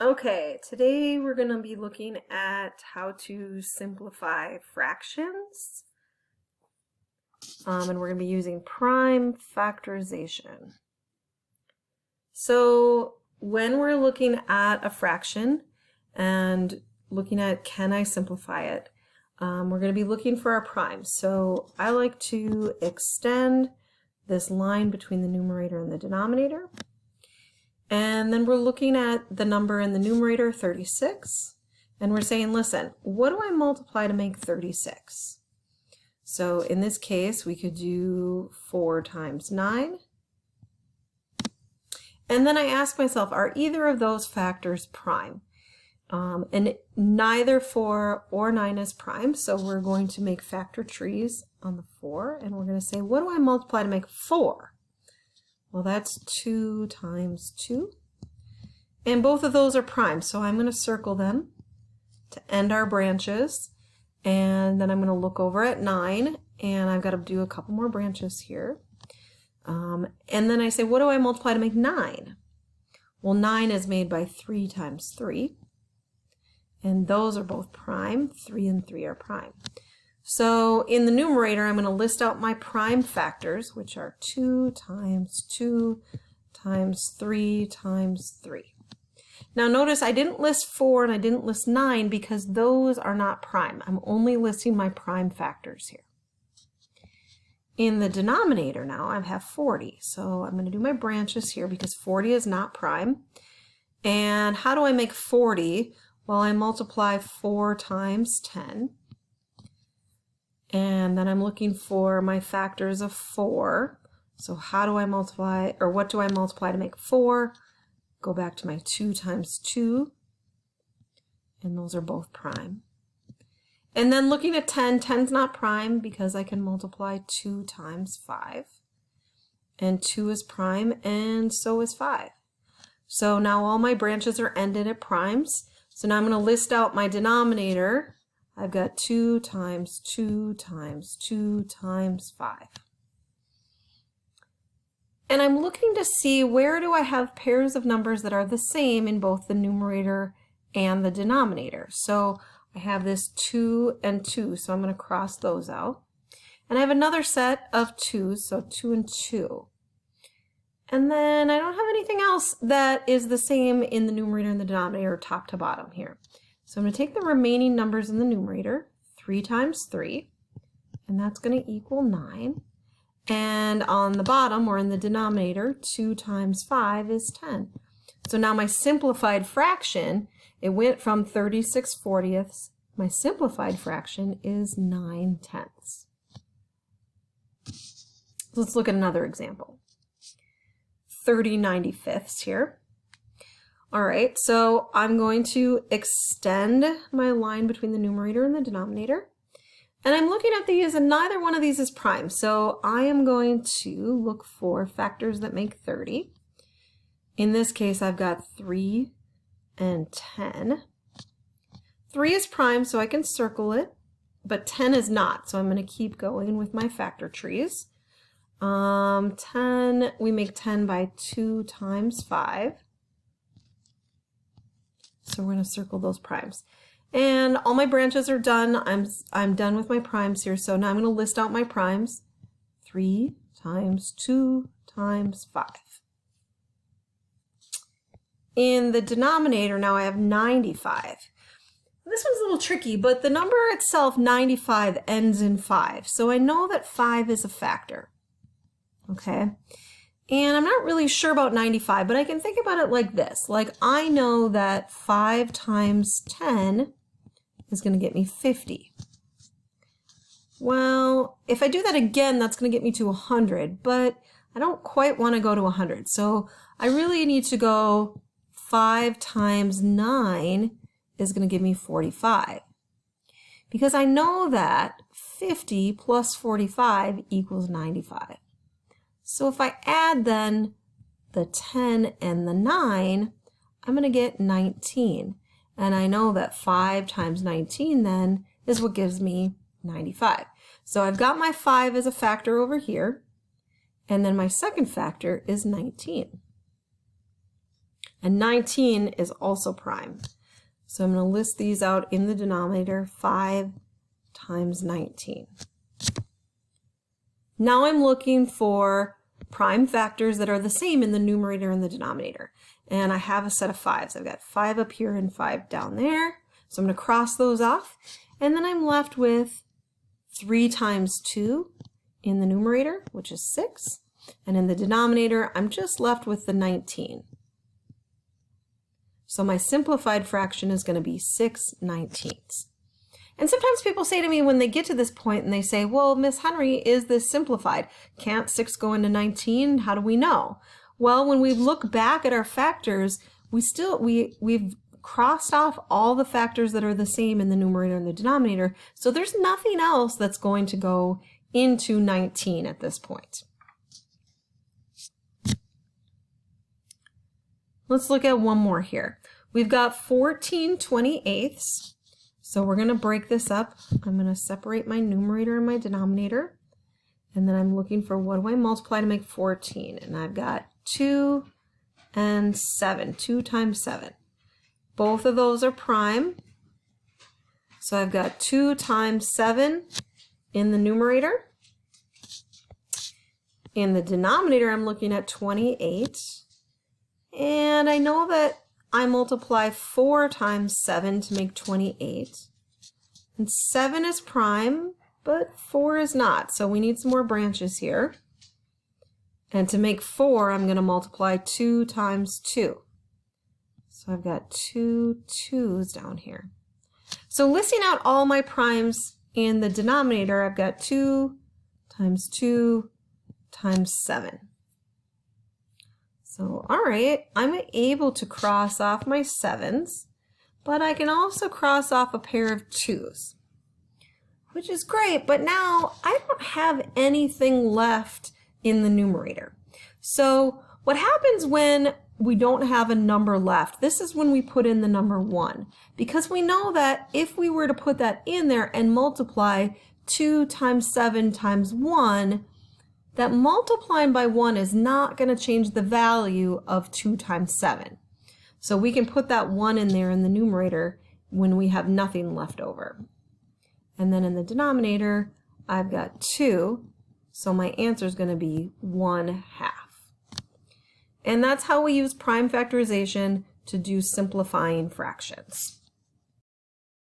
Okay, today we're going to be looking at how to simplify fractions. And we're going to be using prime factorization. So when we're looking at a fraction and looking at can I simplify it, we're going to be looking for our primes. So I like to extend this line between the numerator and the denominator. And then we're looking at the number in the numerator, 36, and we're saying, listen, what do I multiply to make 36? So in this case, we could do 4 times 9. And then I ask myself, are either of those factors prime? And neither 4 or 9 is prime, so we're going to make factor trees on the 4, and we're going to say, what do I multiply to make 4? Well, that's 2 times 2. And both of those are prime, so I'm going to circle them to end our branches. And then I'm going to look over at 9, and I've got to do a couple more branches here. And then I say, what do I multiply to make 9? Well, 9 is made by 3 times 3. And those are both prime. 3 and 3 are prime. So in the numerator, I'm going to list out my prime factors, which are 2 times 2 times 3 times 3. Now notice I didn't list 4 and I didn't list 9 because those are not prime. I'm only listing my prime factors here. In the denominator now, I have 40. So I'm going to do my branches here because 40 is not prime. And how do I make 40? Well, I multiply 4 times 10. And then I'm looking for my factors of 4. So how do I multiply, or what do I multiply to make 4? Go back to my 2 times 2. And those are both prime. And then looking at 10, 10's not prime because I can multiply 2 times 5. And 2 is prime, and so is 5. So now all my branches are ended at primes. So now I'm going to list out my denominator. I've got 2 times 2 times 2 times 5. And I'm looking to see where do I have pairs of numbers that are the same in both the numerator and the denominator. So I have this 2 and 2, so I'm going to cross those out. And I have another set of 2s, so 2 and 2. And then I don't have anything else that is the same in the numerator and the denominator, top to bottom here. So I'm going to take the remaining numbers in the numerator, 3 times 3, and that's going to equal 9. And on the bottom, or in the denominator, 2 times 5 is 10. So now my simplified fraction, it went from 36/40ths. My simplified fraction is 9/10. Let's look at another example. 30/95 here. All right, so I'm going to extend my line between the numerator and the denominator. And I'm looking at these, and neither one of these is prime. So I am going to look for factors that make 30. In this case, I've got 3 and 10. 3 is prime, so I can circle it, but 10 is not. So I'm going to keep going with my factor trees. 10, we make 10 by 2 times 5. So we're going to circle those primes. And all my branches are done. I'm done with my primes here. So now I'm going to list out my primes. 3 times 2 times 5. In the denominator now I have 95. This one's a little tricky, but the number itself, 95, ends in 5. So I know that 5 is a factor. Okay? And I'm not really sure about 95, but I can think about it like this. Like I know that 5 times 10 is going to get me 50. Well, if I do that again, that's going to get me to 100, but I don't quite want to go to 100. So I really need to go 5 times 9 is going to give me 45. Because I know that 50 plus 45 equals 95. So if I add then the 10 and the 9, I'm going to get 19. And I know that 5 times 19 then is what gives me 95. So I've got my 5 as a factor over here, and then my second factor is 19. And 19 is also prime. So I'm going to list these out in the denominator, 5 times 19. Now I'm looking for prime factors that are the same in the numerator and the denominator. And I have a set of 5s. I've got 5 up here and 5 down there. So I'm going to cross those off. And then I'm left with 3 times 2 in the numerator, which is 6. And in the denominator, I'm just left with the 19. So my simplified fraction is going to be 6/19. And sometimes people say to me when they get to this point and they say, well, Miss Henry, is this simplified? Can't 6 go into 19? How do we know? Well, when we look back at our factors, we've crossed off all the factors that are the same in the numerator and the denominator. So there's nothing else that's going to go into 19 at this point. Let's look at one more here. We've got 14/28. So we're going to break this up. I'm going to separate my numerator and my denominator. And then I'm looking for what do I multiply to make 14. And I've got 2 and 7. 2 times 7. Both of those are prime. So I've got 2 times 7 in the numerator. In the denominator, I'm looking at 28. And I know that I multiply 4 times 7 to make 28. And 7 is prime, but 4 is not. So we need some more branches here. And to make 4, I'm going to multiply 2 times 2. So I've got 2 2's down here. So listing out all my primes in the denominator, I've got 2 times 2 times 7. So, all right, I'm able to cross off my 7's, but I can also cross off a pair of 2's, which is great, but now I don't have anything left in the numerator. So what happens when we don't have a number left? This is when we put in the number 1, because we know that if we were to put that in there and multiply 2 times 7 times 1, that multiplying by 1 is not going to change the value of 2 times 7. So we can put that 1 in there in the numerator when we have nothing left over. And then in the denominator, I've got 2, so my answer is going to be 1/2. And that's how we use prime factorization to do simplifying fractions.